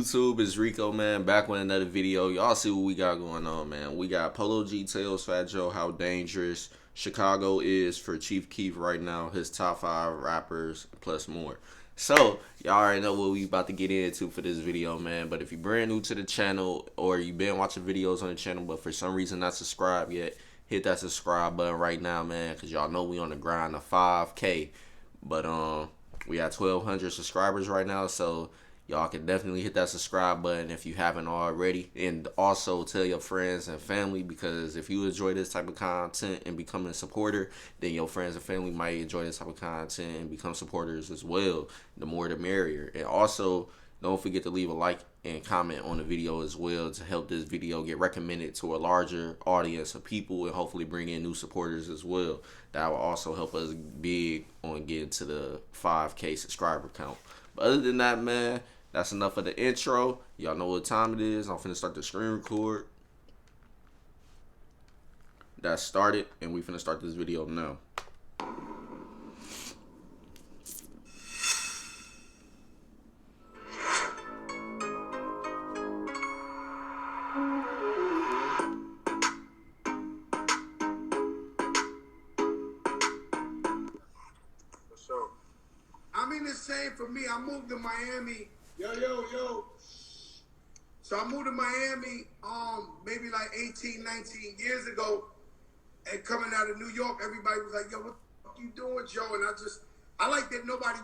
YouTube is Rico, man, back with another video. Y'all see what we got going on, man. We got Polo G tells Fat Joe how dangerous Chicago is for Chief Keef right now, his top 5 rappers plus more. So y'all already know what we about to get into for this video, man. But if you're brand new to the channel or you've been watching videos on the channel but for some reason not subscribed yet, hit that subscribe button right now, man, because y'all know we on the grind of 5K. But we got 1,200 subscribers right now, so y'all can definitely hit that subscribe button if you haven't already. And also tell your friends and family, because if you enjoy this type of content and become a supporter, then your friends and family might enjoy this type of content and become supporters as well. The more the merrier. And also, don't forget to leave a like and comment on the video as well to help this video get recommended to a larger audience of people and hopefully bring in new supporters as well. That will also help us big on getting to the 5K subscriber count. But other than that, man, that's enough of the intro. Y'all know what time it is. I'm finna start the screen record. That started, and we finna start this video now. I mean, the same for me. I moved to Miami. Yo. So I moved to Miami maybe like 18, 19 years ago. And coming out of New York, everybody was like, yo, what the fuck you doing, Joe? And I like that nobody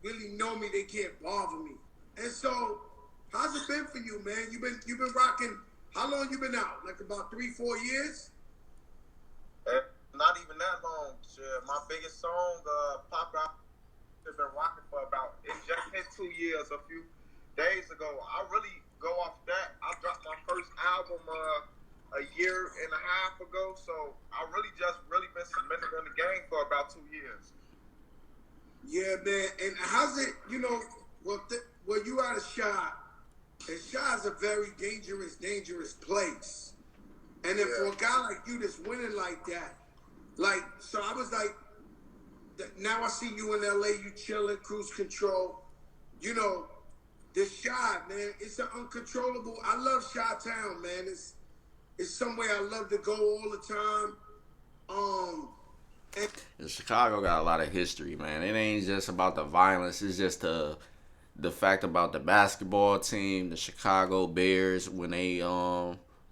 really know me. They can't bother me. And so, how's it been for you, man? You've been rocking. How long you been out? Like about 3-4 years? Not even that long. Shit. My biggest song, Pop Out, has been rocking for about, it just hit 2 years a few days ago. I really go off that. I dropped my first album a year and a half ago, so I really been submitting in the game for about 2 years. Yeah, man. And how's it, well, you out of Chi, and Chi is a very dangerous place. And then for a guy like you that's winning like that, so I was like, now I see you in LA, you chilling, cruise control. This Chi, man, it's an uncontrollable. I love Chi-Town, man. It's somewhere I love to go all the time. And Chicago got a lot of history, man. It ain't just about the violence. It's just the fact about the basketball team, the Chicago Bears, when they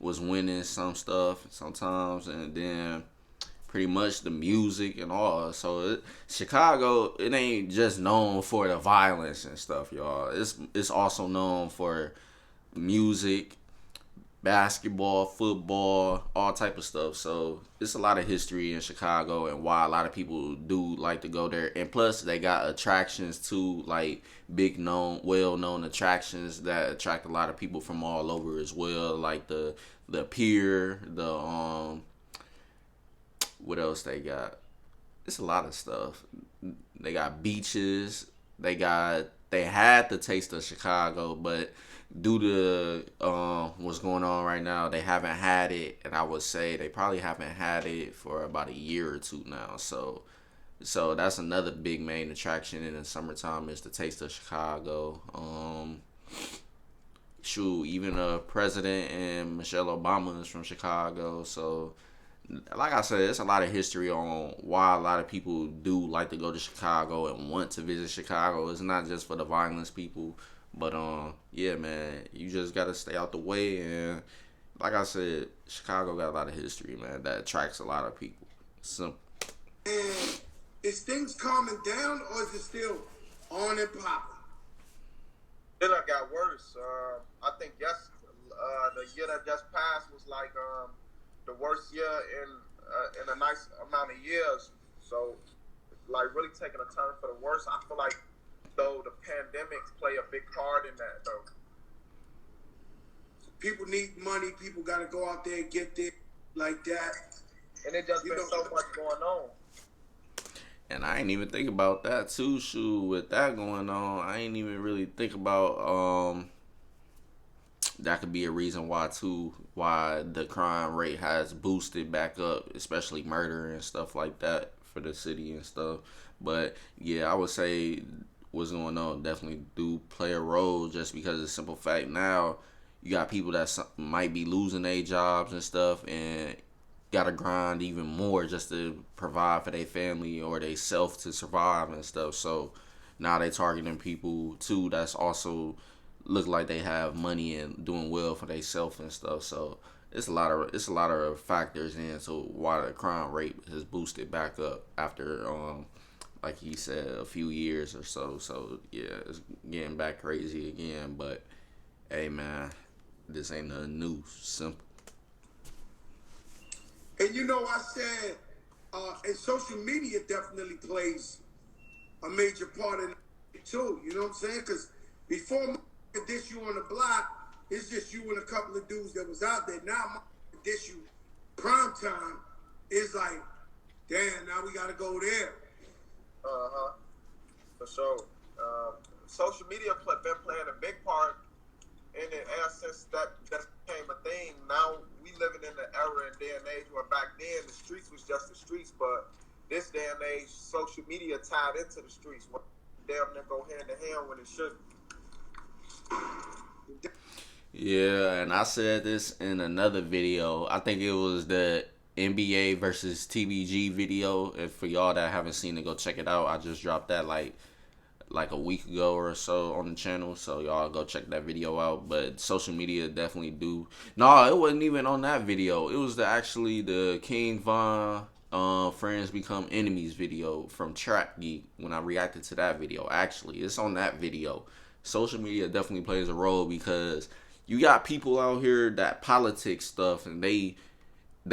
was winning some stuff sometimes, and then pretty much the music and all. So Chicago, it ain't just known for the violence and stuff, y'all. It's also known for music, basketball, football, all type of stuff. So it's a lot of history in Chicago and why a lot of people do like to go there. And plus they got attractions too, like big known, well-known attractions that attract a lot of people from all over as well, like the pier, what else they got? It's a lot of stuff. They got beaches. They had the Taste of Chicago, but due to what's going on right now, they haven't had it, and I would say they probably haven't had it for about a year or two now. So that's another big main attraction in the summertime is the Taste of Chicago. Even the president and Michelle Obama is from Chicago, so like I said, it's a lot of history on why a lot of people do like to go to Chicago and want to visit Chicago. It's not just for the violence people, but yeah, man, you just gotta stay out the way. And like I said, Chicago got a lot of history, man, that attracts a lot of people. Simple. And is things calming down, or is it still on and popping? Then I got worse. I think the year that just passed was like the worst year in a nice amount of years. So, like, really taking a turn for the worse. I feel like, though, the pandemics play a big part in that, though. People need money. People got to go out there and get there like that. And it just been so much going on. And I ain't even think about that, too, shoot. With that going on, I ain't even really think about that could be a reason why too, why the crime rate has boosted back up, especially murder and stuff like that for the city and stuff. But yeah, I would say what's going on definitely do play a role, just because of the simple fact now you got people that might be losing their jobs and stuff, and gotta grind even more just to provide for their family or they self to survive and stuff. So now they targeting people too that's also look like they have money and doing well for themselves and stuff. So it's a lot of factors into why the crime rate has boosted back up after like he said, a few years or so. So yeah, it's getting back crazy again. But hey man, this ain't nothing new. Simple. And you know, I said, and social media definitely plays a major part in it too. You know what I'm saying? Because before dish you on the block, it's just you and a couple of dudes that was out there. Now dish you prime time is like, damn, now we got to go there. For sure. Social media been playing a big part in it ever since that became a thing. Now we living in the era and day and age where back then the streets was just the streets, but this day and age, social media tied into the streets. Damn near go hand in hand when it shouldn't. Yeah, and I said this in another video. I think it was the NBA versus TBG video. And for y'all that haven't seen it, go check it out. I just dropped that like a week ago or so on the channel, so y'all go check that video out. But social media definitely do. No, it wasn't even on that video. It was actually the King Von Friends Become Enemies video from Trap Geek when I reacted to that video. Actually, it's on that video. Social media definitely plays a role because you got people out here that politics stuff and they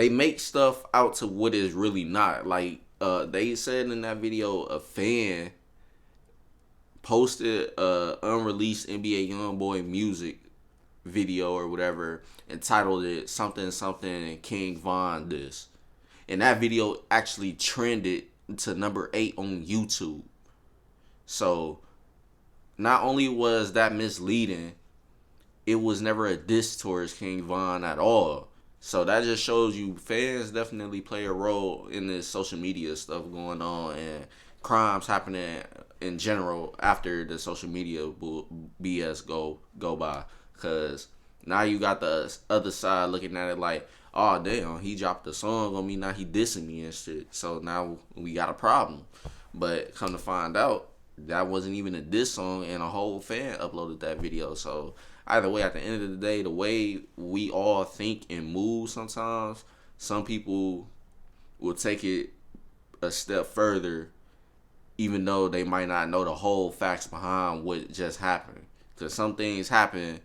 make stuff out to what is really not. Like they said in that video, a fan posted a unreleased NBA YoungBoy music video or whatever, entitled it something something King Von this, and that video actually trended to number 8 on YouTube. So not only was that misleading, it was never a diss towards King Von at all. So that just shows you fans definitely play a role in this social media stuff going on and crimes happening in general after the social media BS go by. Because now you got the other side looking at it like, oh damn, he dropped a song on me, now he dissing me and shit. So now we got a problem. But come to find out, that wasn't even a diss song and a whole fan uploaded that video. So either way, at the end of the day, the way we all think and move sometimes, some people will take it a step further even though they might not know the whole facts behind what just happened. Because some things happen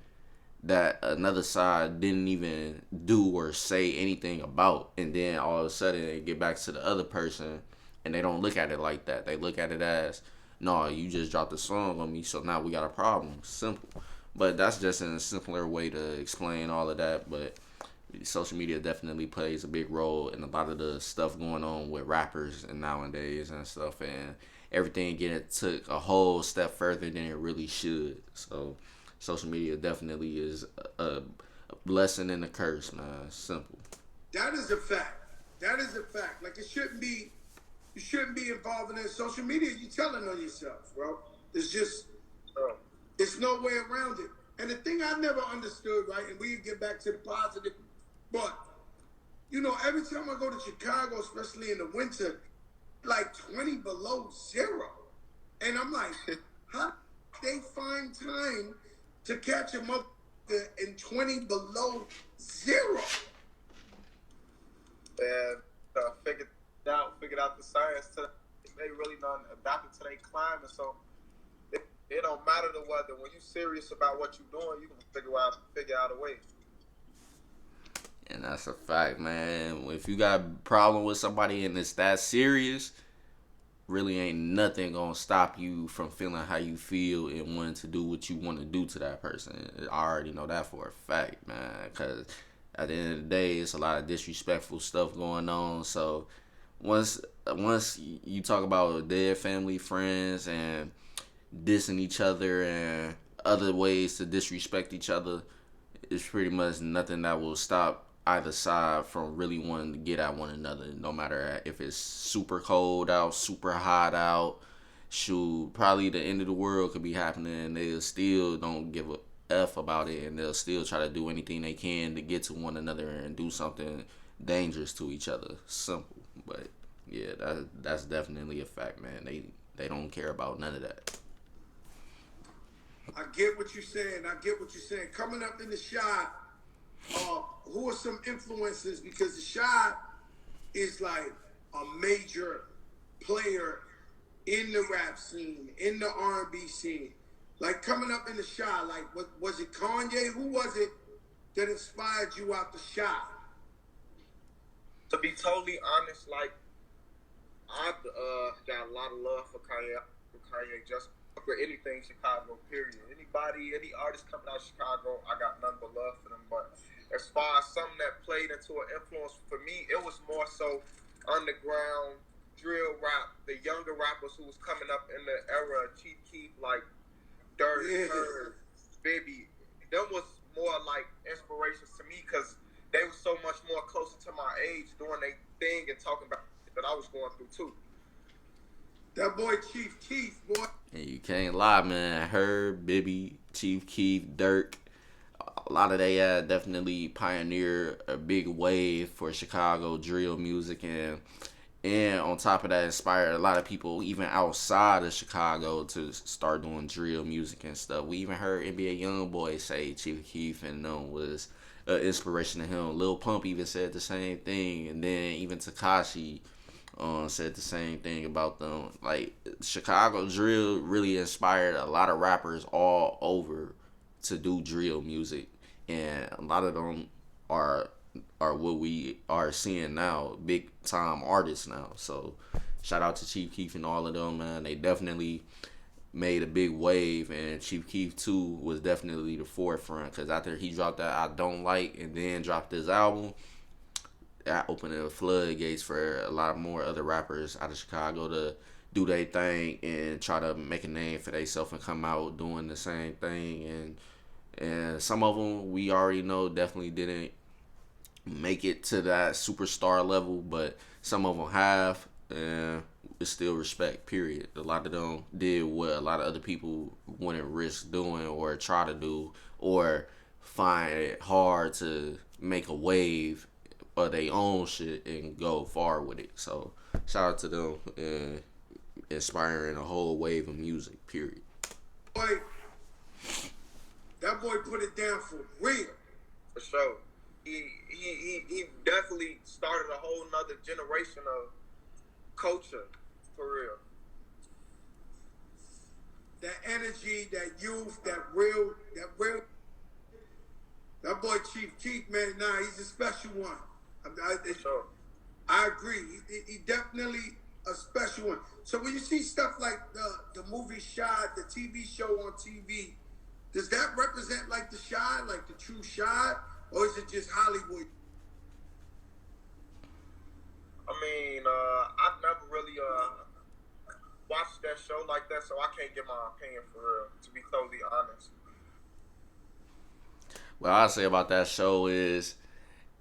that another side didn't even do or say anything about. And then all of a sudden they get back to the other person and they don't look at it like that. They look at it as, no, you just dropped a song on me, so now we got a problem. Simple. But that's just in a simpler way to explain all of that. But social media definitely plays a big role in a lot of the stuff going on with rappers and nowadays and stuff. And everything getting took a whole step further than it really should. So social media definitely is a blessing and a curse, man. Simple. That is a fact. That is a fact. Like, it shouldn't be, you shouldn't be involved in social media. You're telling on yourself, bro. It's just, it's no way around it. And the thing I never understood, right, and we can get back to the positive, but, you know, every time I go to Chicago, especially in the winter, like 20 below zero. And I'm like, how do they find time to catch a mother in 20 below zero? And figured out the science to they really done adapted to their climate. So it don't matter the weather. When you're serious about what you're doing, you can figure out a way. And that's a fact, man. If you got a problem with somebody and it's that serious, really ain't nothing gonna stop you from feeling how you feel and wanting to do what you want to do to that person. I already know that for a fact, man. Because at the end of the day, it's a lot of disrespectful stuff going on. So once you talk about dead family, friends, and dissing each other and other ways to disrespect each other, it's pretty much nothing that will stop either side from really wanting to get at one another. No matter if it's super cold out, super hot out, shoot, probably the end of the world could be happening, and they still don't give a F about it, and they'll still try to do anything they can to get to one another and do something dangerous to each other. Simple, but yeah, that's definitely a fact, man. They don't care about none of that. I get what you're saying. Coming up in the shot, who are some influences? Because the shot is like a major player in the rap scene, in the R&B scene. Like coming up in the shot, like was it Kanye? Who was it that inspired you out the shot? To be totally honest, like I've got a lot of love for Kanye just for anything Chicago, period. Any artist coming out of Chicago, I got nothing but love for them. But as far as something that played into an influence for me, it was more so underground drill rap, the younger rappers who was coming up in the era of Chief Keef, like DADDYsnatcHERS, Biggie. Them was more like inspirations to me because they were so much more closer to my age doing their thing and talking about that I was going through too. That boy Chief Keef, boy. And you can't lie, man. Herb, Bibby, Chief Keef, Dirk, a lot of they definitely pioneered a big wave for Chicago drill music, and on top of that, inspired a lot of people even outside of Chicago to start doing drill music and stuff. We even heard NBA YoungBoy say Chief Keef and them was an inspiration to him. Lil Pump even said the same thing, and then even Tekashi said the same thing about them. Like, Chicago drill really inspired a lot of rappers all over to do drill music, and a lot of them are what we are seeing now, big time artists now. So shout out to Chief Keef and all of them, man. They definitely made a big wave, and Chief Keef too was definitely the forefront, because after he dropped that I Don't Like and then dropped his album, that opened the floodgates for a lot more other rappers out of Chicago to do their thing and try to make a name for themselves and come out doing the same thing. And some of them we already know definitely didn't make it to that superstar level, but some of them have, and it's still respect, period. A lot of them did what a lot of other people wouldn't risk doing or try to do, or find it hard to make a wave of their own shit and go far with it. So shout out to them and inspiring a whole wave of music, period. Boy, that boy put it down for real. For sure. He definitely started a whole nother generation of culture, for real. That energy, that youth, that real. That boy Chief Keef, man, he's a special one. Sure. I agree. He definitely a special one. So when you see stuff like the movie Shot, the TV show on TV, does that represent like the Shot, like the true Shot, or is it just Hollywood? I mean, I've never really watched that show like that, so I can't give my opinion for real, to be totally honest. What I say about that show is,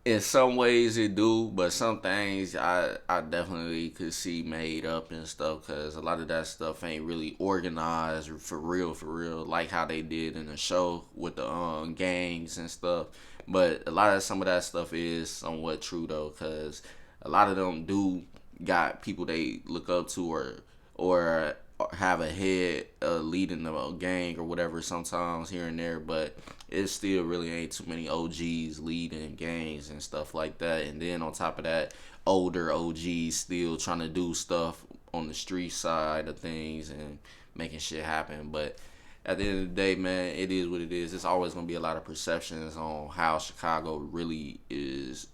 in some ways it do, but some things I definitely could see made up and stuff, because a lot of that stuff ain't really organized for real, like how they did in the show with the gangs and stuff. But a lot of some of that stuff is somewhat true though, because a lot of them do got people they look up to, or have a head leading a gang or whatever sometimes here and there, but it still really ain't too many OGs leading gangs and stuff like that. And then on top of that, older OGs still trying to do stuff on the street side of things and making shit happen. But at the end of the day, man, it is what it is. It's always going to be a lot of perceptions on how Chicago really is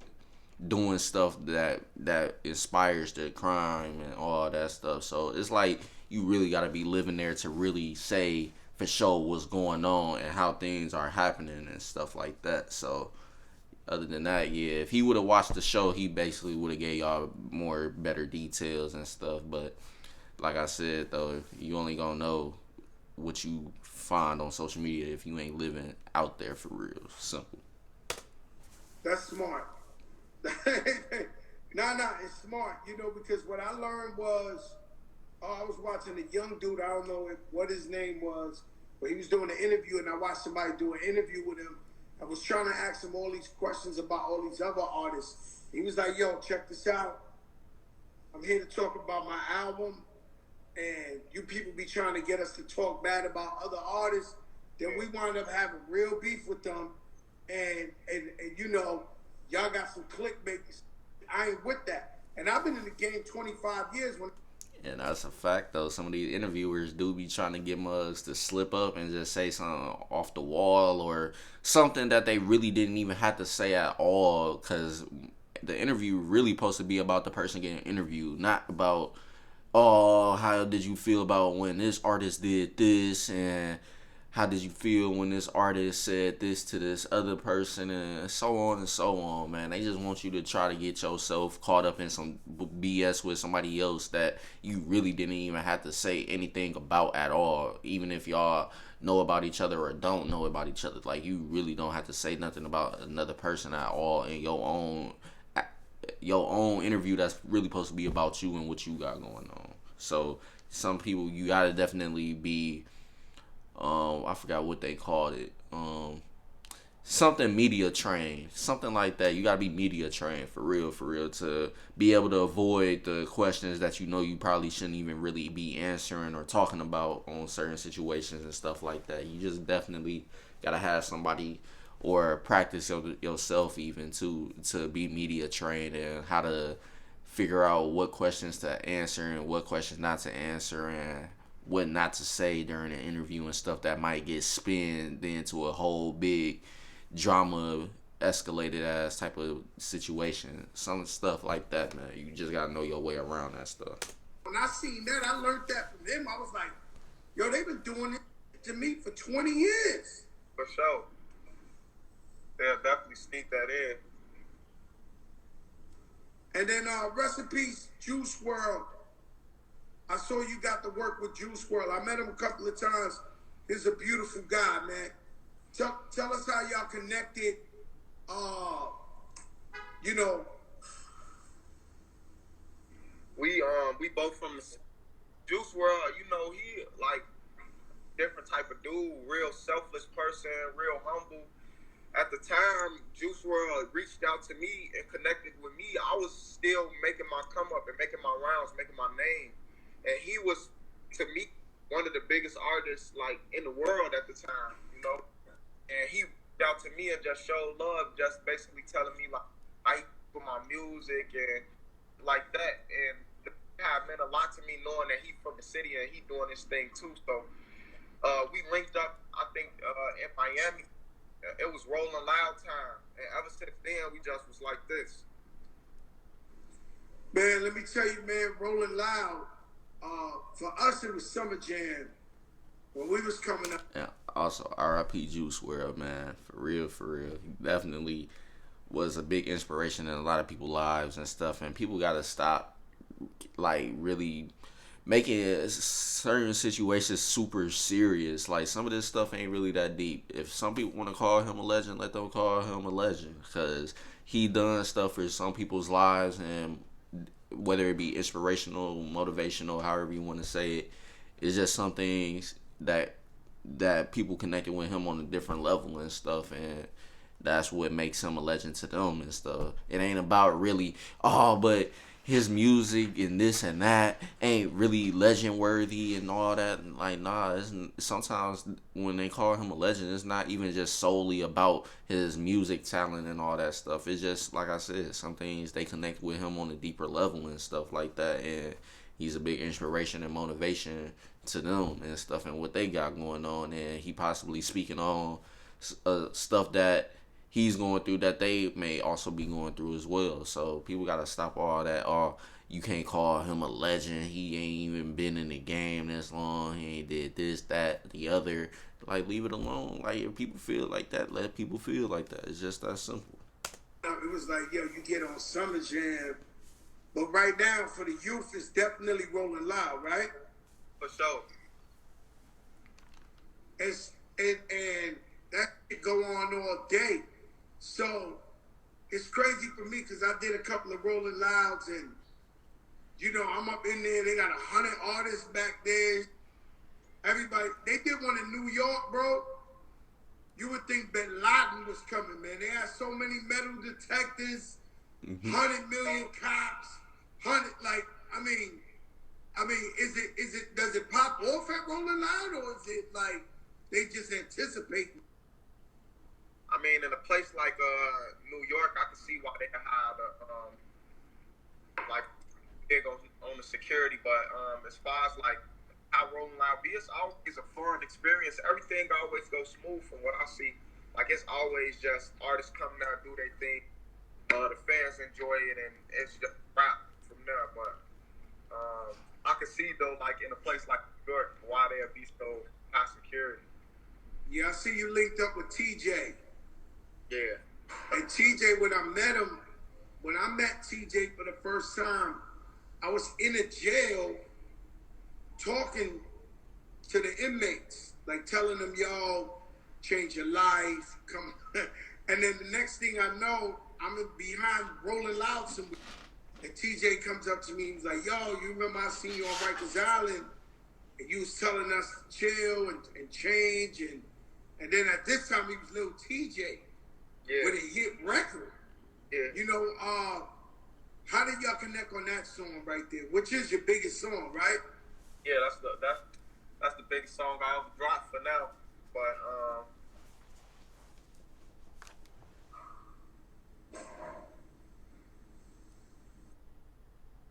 doing stuff that inspires the crime and all that stuff. So it's like you really got to be living there to really say for sure what's going on and how things are happening and stuff like that. So other than that, yeah, if he would have watched the show, he basically would have gave y'all better details and stuff. But like I said though, you only gonna know what you find on social media if you ain't living out there for real. Simple. That's smart. Nah, it's smart, you know, because what I learned was, I was watching a young dude, I don't know what his name was, but he was doing an interview, and I watched somebody do an interview with him. I was trying to ask him all these questions about all these other artists. He was like, yo, check this out. I'm here to talk about my album, and you people be trying to get us to talk bad about other artists. Then we wind up having real beef with them, and you know, y'all got some clickbait. I ain't with that. And I've been in the game 25 years. And that's a fact, though. Some of these interviewers do be trying to get mugs to slip up and just say something off the wall or something that they really didn't even have to say at all, because the interview really supposed to be about the person getting interviewed, not about, oh, how did you feel about when this artist did this, and how did you feel when this artist said this to this other person, and so on and so on, man. They just want you to try to get yourself caught up in some BS with somebody else that you really didn't even have to say anything about at all, even if y'all know about each other or don't know about each other. Like, you really don't have to say nothing about another person at all in your own interview that's really supposed to be about you and what you got going on. So some people, you gotta definitely be, I forgot what they called it, something media trained, something like that. You gotta be media trained for real, to be able to avoid the questions that you know you probably shouldn't even really be answering or talking about on certain situations and stuff like that. You just definitely gotta have somebody or practice yourself even to be media trained and how to figure out what questions to answer and what questions not to answer and what not to say during an interview and stuff that might get spinned into a whole big drama escalated ass type of situation. Some stuff like that, man. You just gotta know your way around that stuff. When I seen that, I learned that from them. I was like, yo, they've been doing it to me for 20 years. For sure. They'll definitely sneak that in. And then rest in peace, Juice WRLD. I saw you got to work with Juice WRLD. I met him a couple of times. He's a beautiful guy, man. Tell us how y'all connected. You know, we both from Juice WRLD. You know, he like different type of dude, real selfless person, real humble. At the time, Juice WRLD reached out to me and connected with me. I was still making my come up and making my rounds, making my name. And he was, to me, one of the biggest artists like in the world at the time, you know. And he reached out to me and just showed love, just basically telling me like I for my music and like that. And that meant a lot to me knowing that he from the city and he doing this thing too. So we linked up, I think, in Miami. It was Rolling Loud time. And ever since then, we just was like this. Man, let me tell you, man, Rolling Loud, for us, it was Summer Jam when we was coming up. Yeah, also, R.I.P. Juice WRLD, man. For real. He definitely was a big inspiration in a lot of people's lives and stuff. And people got to stop, like, really making certain situations super serious. Like, some of this stuff ain't really that deep. If some people want to call him a legend, let them call him a legend, because he done stuff for some people's lives, and whether it be inspirational, motivational, however you want to say it, it's just some things that people connected with him on a different level and stuff, and that's what makes him a legend to them and stuff. It ain't about really, but his music and this and that ain't really legend worthy and all that. And like, nah, sometimes when they call him a legend, it's not even just solely about his music talent and all that stuff. It's just, like I said, some things they connect with him on a deeper level and stuff like that. And he's a big inspiration and motivation to them and stuff and what they got going on. And he possibly speaking on stuff that he's going through that they may also be going through as well. So people got to stop all that. You can't call him a legend. He ain't even been in the game this long. He ain't did this, that, the other. Like, leave it alone. Like, if people feel like that, let people feel like that. It's just that simple. It was like, yo, you get on Summer Jam. But right now, for the youth, it's definitely Rolling Loud, right? For sure. and that could go on all day. So it's crazy for me because I did a couple of Rolling Louds, and I'm up in there. They got 100 artists back there. Everybody, they did one in New York, bro. You would think Bin Laden was coming, man. They had so many metal detectors, 100 million cops, 100 does it pop off at Rolling Loud, or is it like they just anticipate? I mean, in a place like New York, I can see why they had big on the security, but as far as like how Rolling Loud be, it's always a fun experience. Everything always goes smooth from what I see. Like, it's always just artists coming out, do their thing. The fans enjoy it, and it's just rap from there. But I can see, though, like in a place like New York, why they'll be so high security. Yeah, I see you linked up with TJ. Yeah. And TJ, when I met TJ for the first time, I was in a jail talking to the inmates, like telling them, y'all, change your life, come. And then the next thing I know, I'm behind Rolling Loud somewhere. And TJ comes up to me, he's like, yo, you remember I seen you on Rikers Island, and you was telling us to chill and change, and then at this time he was little TJ with a hit record. Yeah. How did y'all connect on that song right there? Which is your biggest song, right? Yeah, that's the biggest song I ever dropped for now. But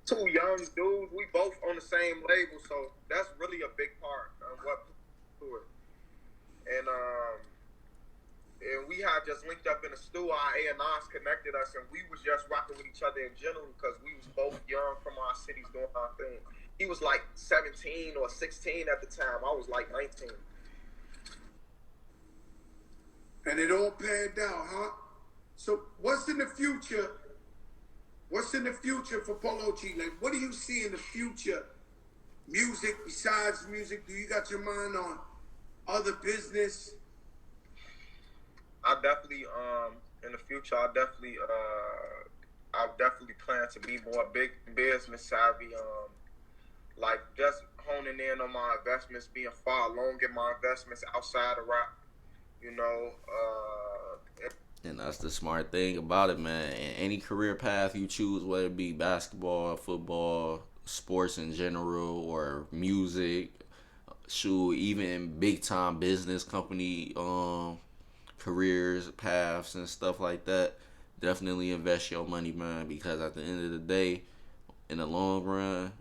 two young dudes, we both on the same label, so that's really a big part of what to it. And we had just linked up in the studio. Our A&Rs connected us, and we was just rocking with each other in general because we was both young from our cities doing our thing. He was like 17 or 16 at the time. I was like 19. And it all panned out, huh? So what's in the future? What's in the future for Polo G? Like, what do you see in the future? Music, besides music, do you got your mind on other business? I definitely, in the future, I definitely plan to be more big business savvy. Like just honing in on my investments, being far along in my investments outside of rap. And that's the smart thing about it, man. In any career path you choose, whether it be basketball, football, sports in general, or music, even big time business company careers, paths, and stuff like that, definitely invest your money, man, because at the end of the day, in the long run,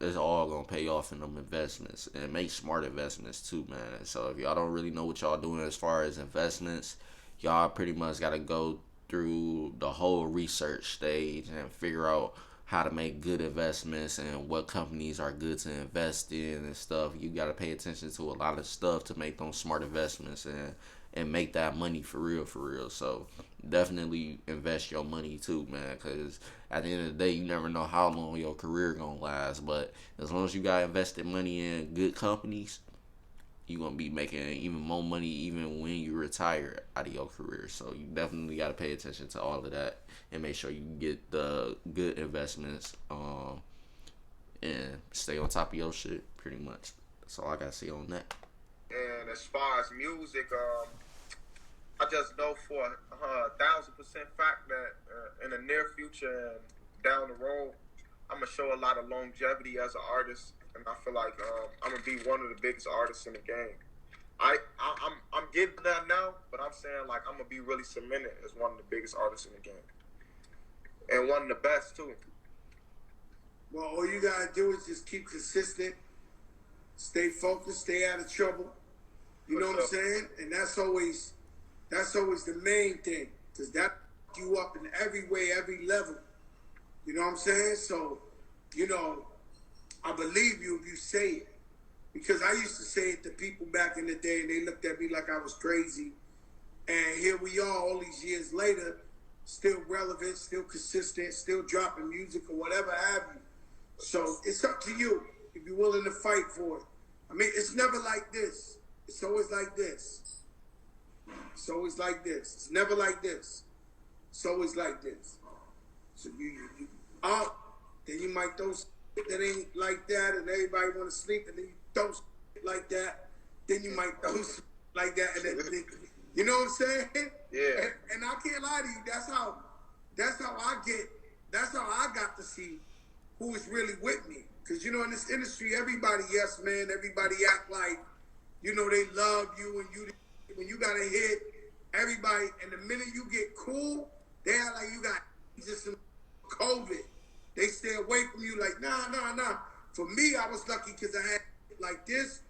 it's all gonna pay off in them investments, and make smart investments too, man. So if y'all don't really know what y'all doing as far as investments, y'all pretty much gotta go through the whole research stage and figure out how to make good investments and what companies are good to invest in and stuff. You gotta pay attention to a lot of stuff to make those smart investments and make that money for real. So definitely invest your money too, man, because at the end of the day, you never know how long your career gonna last. But as long as you got invested money in good companies, you're gonna be making even more money even when you retire out of your career. So you definitely got to pay attention to all of that and make sure you get the good investments and stay on top of your shit, pretty much. That's all I gotta say on that. And as far as music, I just know for 1,000% fact that in the near future and down the road, I'm gonna show a lot of longevity as an artist, and I feel like I'm gonna be one of the biggest artists in the game. I'm getting that now, but I'm saying like I'm gonna be really cemented as one of the biggest artists in the game, and one of the best too. Well, all you gotta do is just keep consistent, stay focused, stay out of trouble. You know what I'm saying? And that's always the main thing, because that you up in every way, every level. You know what I'm saying? So, I believe you if you say it. Because I used to say it to people back in the day, and they looked at me like I was crazy. And here we are all these years later, still relevant, still consistent, still dropping music or whatever have you. So it's up to you if you're willing to fight for it. I mean, it's never like this. It's always like this. It's always like this. It's never like this. It's always like this. So you up, then you might throw shit that ain't like that, and everybody want to sleep, and then you throw shit like that. Then you might throw shit like that, and then you know what I'm saying? Yeah. And I can't lie to you. That's how I got to see who is really with me. Because, you know, in this industry, everybody, yes, man, everybody act like, you know, they love you, and when you got a hit, everybody, and the minute you get cool, they act like you got just some COVID. They stay away from you like, nah. For me, I was lucky because I had like this.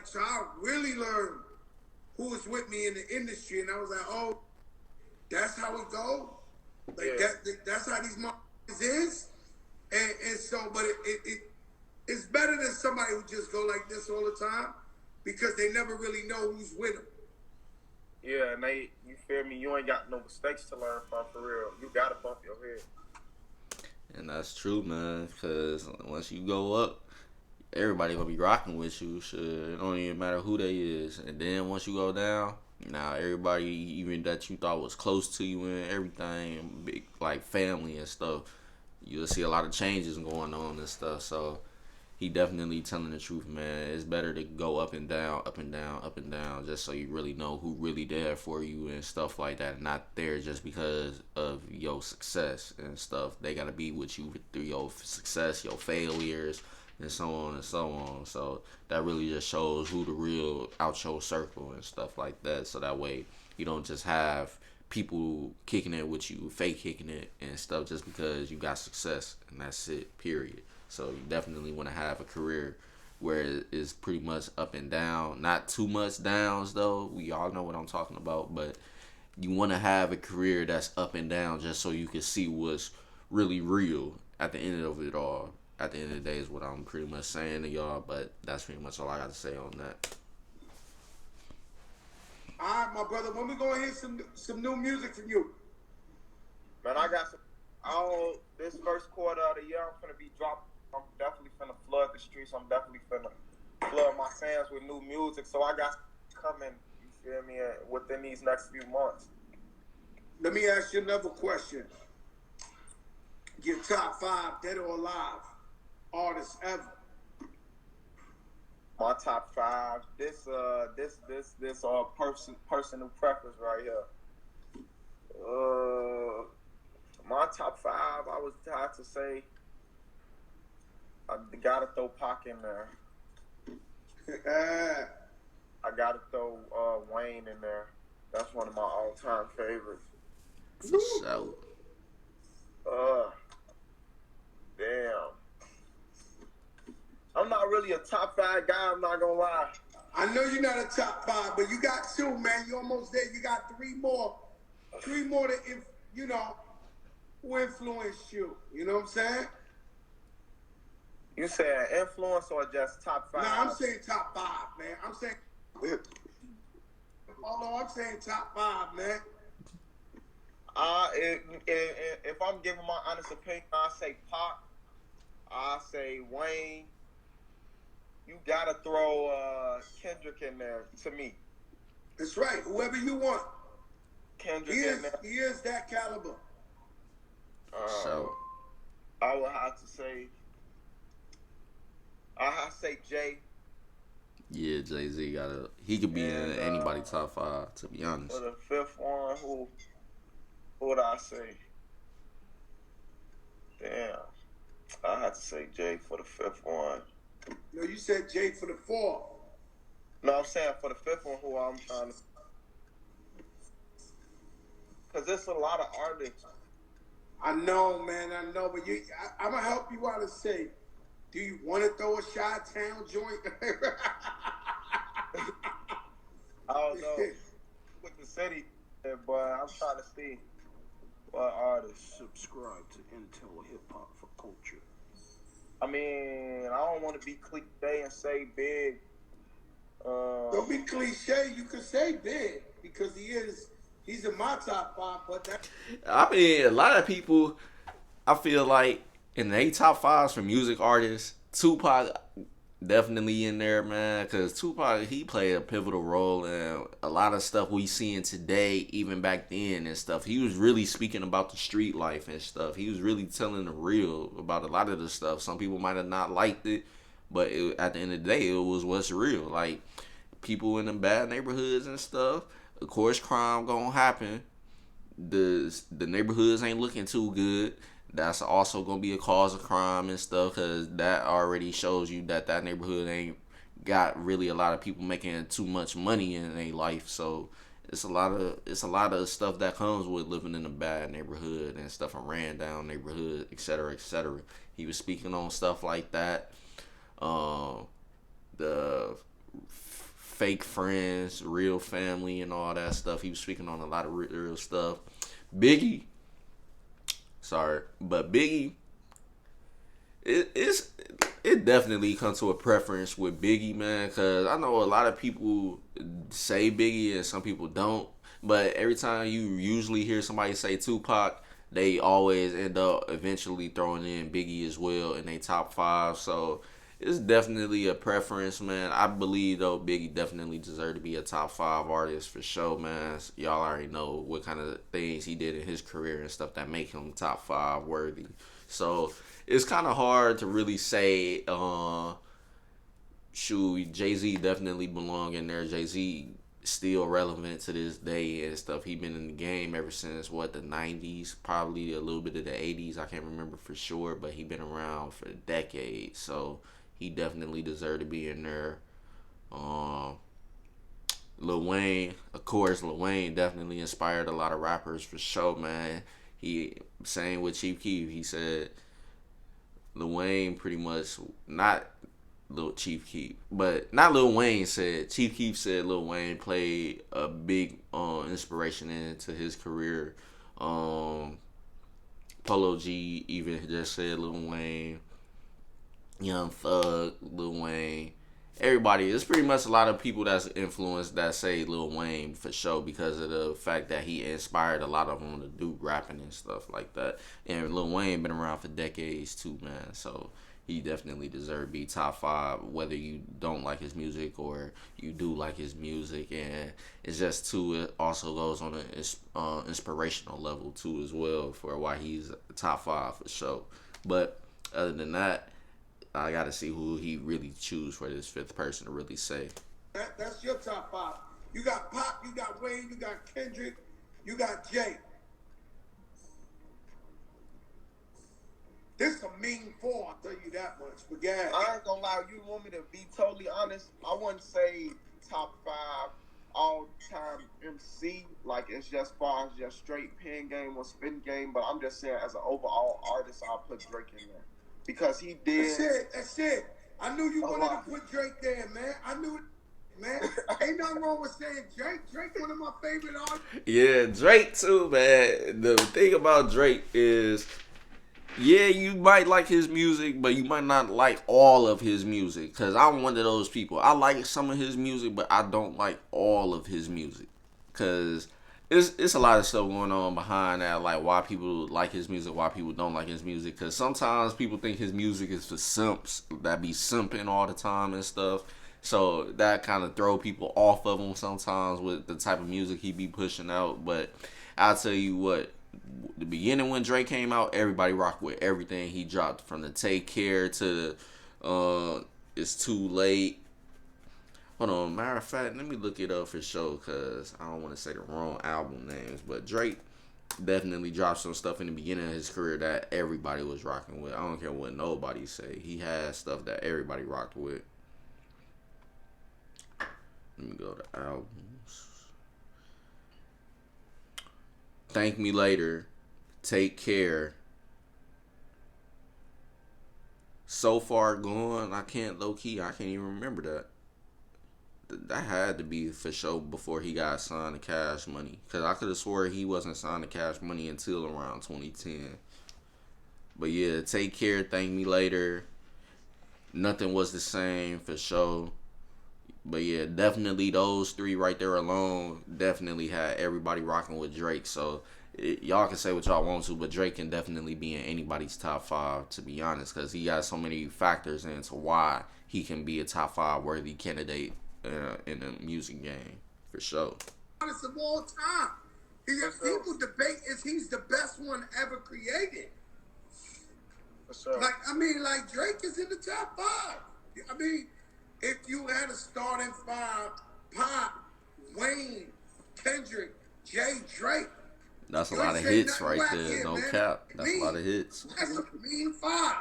So I really learned who was with me in the industry, and I was like, oh, that's how it go. Like that's how these motherfuckers is. And so, but it's better than somebody who just go like this all the time because they never really know who's with them. Yeah, and you feel me? You ain't got no mistakes to learn from, for real. You gotta bump your head. And that's true, man, because once you go up, everybody gonna be rocking with you. Shit, it don't even matter who they is. And then once you go down, now everybody, even that you thought was close to you and everything, big like family and stuff, you'll see a lot of changes going on and stuff. So he definitely telling the truth, man. It's better to go up and down, up and down, up and down, just so you really know who really there for you and stuff like that. Not there just because of your success and stuff. They gotta be with you through your success, your failures, and so on and so on. So that really just shows who the real out your circle and stuff like that. So that way you don't just have people kicking it with you, fake kicking it and stuff just because you got success, and that's it, period. So you definitely want to have a career where it is pretty much up and down. Not too much downs though. We all know what I'm talking about, but you want to have a career that's up and down just so you can see what's really real at the end of it all. At the end of the day is what I'm pretty much saying to y'all, but that's pretty much all I got to say on that. All right, my brother, when we gonna hear some new music from you? Man, I got some. This first quarter of the year, I'm gonna be dropping. I'm definitely finna flood the streets. I'm definitely finna flood my fans with new music. So I got coming, you feel me, within these next few months. Let me ask you another question. Your top 5 dead or alive artists ever. My top 5. This personal preference right here. My top 5. I was tired to say. I gotta throw Pac in there. I gotta throw Wayne in there. That's one of my all-time favorites. So, damn. I'm not really a top 5 guy, I'm not gonna lie. I know you're not a top 5, but you got 2, man. You're almost there. You got 3 more. 3 more that, who influenced you. You know what I'm saying? You saying influence or just top 5? No, I'm saying top 5, man. I'm saying, although I'm saying top 5, man. If I'm giving my honest opinion, I say Pac. I say Wayne. You gotta throw Kendrick in there to me. That's right. Whoever you want. Kendrick in there. He is that caliber. so I would have to say. I have to say Jay. yeah, Jay-Z he could be in anybody's top 5, to be honest. For the 5th one, who would I say? Damn. I have to say Jay for the 5th one. No, you said Jay for the 4th. No, I'm saying for the 5th one, who I'm trying to. Because there's a lot of artists. I know, man. I know, but I'm gonna help you out and say, do you want to throw a Chi-Town joint? I don't know. With the city, but I'm trying to see what artists. Subscribe to Intel Hip Hop for Culture. I mean, I don't want to be cliche and say Big. Don't be cliche. You could say Big because he's in my top 5. But that. I mean, a lot of people, I feel like in the top 5s for music artists, Tupac, definitely in there, man, because Tupac, he played a pivotal role in a lot of stuff we seeing today, even back then and stuff. He was really speaking about the street life and stuff. He was really telling the real about a lot of the stuff. Some people might have not liked it, but at the end of the day, it was what's real. Like, people in the bad neighborhoods and stuff, of course, crime gonna happen. The neighborhoods ain't looking too good. That's also gonna be a cause of crime and stuff, because that already shows you that neighborhood ain't got really a lot of people making too much money in their life. So it's a lot of stuff that comes with living in a bad neighborhood and stuff, a ran down neighborhood, etc., etc. He was speaking on stuff like that. The fake friends, real family, and all that stuff. He was speaking on a lot of real stuff. Biggie, it definitely comes to a preference with Biggie, man, because I know a lot of people say Biggie and some people don't, but every time you usually hear somebody say Tupac, they always end up eventually throwing in Biggie as well in their top 5. So it's definitely a preference, man. I believe, though, Biggie definitely deserved to be a top 5 artist for sure, man. Y'all already know what kind of things he did in his career and stuff that make him top 5 worthy. So it's kind of hard to really say, Jay-Z definitely belong in there. Jay-Z still relevant to this day and stuff. He been in the game ever since, the 90s, probably a little bit of the 80s. I can't remember for sure, but he been around for decades. So he definitely deserved to be in there. Lil Wayne, of course, Lil Wayne definitely inspired a lot of rappers for sure, man. He, same with Chief Keef, he said Lil Wayne pretty much, not Lil Chief Keef, but not Lil Wayne said, Chief Keef said Lil Wayne played a big inspiration into his career. Polo G even just said Lil Wayne. Young Thug, Lil Wayne, everybody. It's pretty much a lot of people that's influenced that say Lil Wayne for sure, because of the fact that he inspired a lot of them to do rapping and stuff like that. And Lil Wayne been around for decades too, man. So he definitely deserves to be top 5, whether you don't like his music or you do like his music. And it's just too, it also goes on an inspirational level too as well, for why he's top 5 for sure. But other than that, I gotta see who he really choose for this 5th person to really say. That's your top 5. You got Pop, you got Wayne, you got Kendrick, you got Jay. This is a mean 4, I'll tell you that much. But yeah, I ain't gonna lie, you want me to be totally honest, I wouldn't say top 5 all-time MC, like it's just far as just straight pen game or spin game, but I'm just saying as an overall artist, I'll put Drake in there. Because he did. That's it. I knew you wanted to put Drake there, man. I knew it, man. Ain't nothing wrong with saying Drake. Drake, one of my favorite artists. Yeah, Drake too, man. The thing about Drake is, yeah, you might like his music, but you might not like all of his music. Because I'm one of those people. I like some of his music, but I don't like all of his music. Because it's a lot of stuff going on behind that, like why people like his music, why people don't like his music. Because sometimes people think his music is for simps that be simping all the time and stuff. So that kind of throw people off of him sometimes with the type of music he be pushing out. But I'll tell you what, the beginning when Drake came out, everybody rocked with everything he dropped, from the Take Care to It's Too Late. Hold on, matter of fact, let me look it up for sure, because I don't want to say the wrong album names. But Drake definitely dropped some stuff in the beginning of his career that everybody was rocking with. I don't care what nobody say. He had stuff that everybody rocked with. Let me go to albums. Thank Me Later, Take Care, So Far Gone. I can't even remember that. That had to be for sure before he got signed to Cash Money, because I could have swore he wasn't signed to Cash Money until around 2010. But yeah, Take Care, Thank Me Later, Nothing Was the Same for sure. But yeah, definitely those 3 right there alone definitely had everybody rocking with Drake. So y'all can say what y'all want to, but Drake can definitely be in anybody's top 5, to be honest, because he got so many factors into why he can be a top 5 worthy candidate in the music game, for sure. Honest of all time. People debate if he's the best one ever created. For sure. Like Drake is in the top 5. I mean, if you had a starting 5, Pop, Wayne, Kendrick, Jay, Drake. That's a lot of hits right there, no cap. That's a lot of hits. That's a mean 5.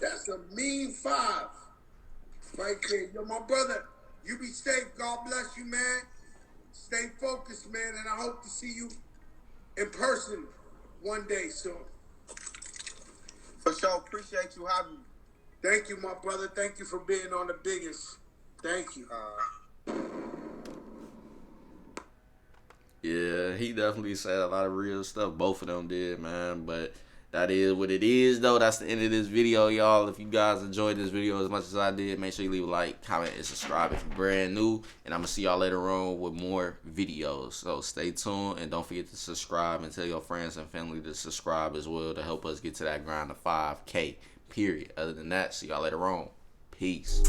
That's a mean 5 right there. Yo, my brother, you be safe. God bless you, man. Stay focused, man, and I hope to see you in person one day soon. For sure. Appreciate you having me. Thank you, my brother. Thank you for being on the biggest. Thank you. Yeah, he definitely said a lot of real stuff. Both of them did, man. But that is what it is, though. That's the end of this video, y'all. If you guys enjoyed this video as much as I did, make sure you leave a like, comment, and subscribe if you're brand new. And I'm going to see y'all later on with more videos. So stay tuned, and don't forget to subscribe, and tell your friends and family to subscribe as well to help us get to that grind of 5K, period. Other than that, see y'all later on. Peace.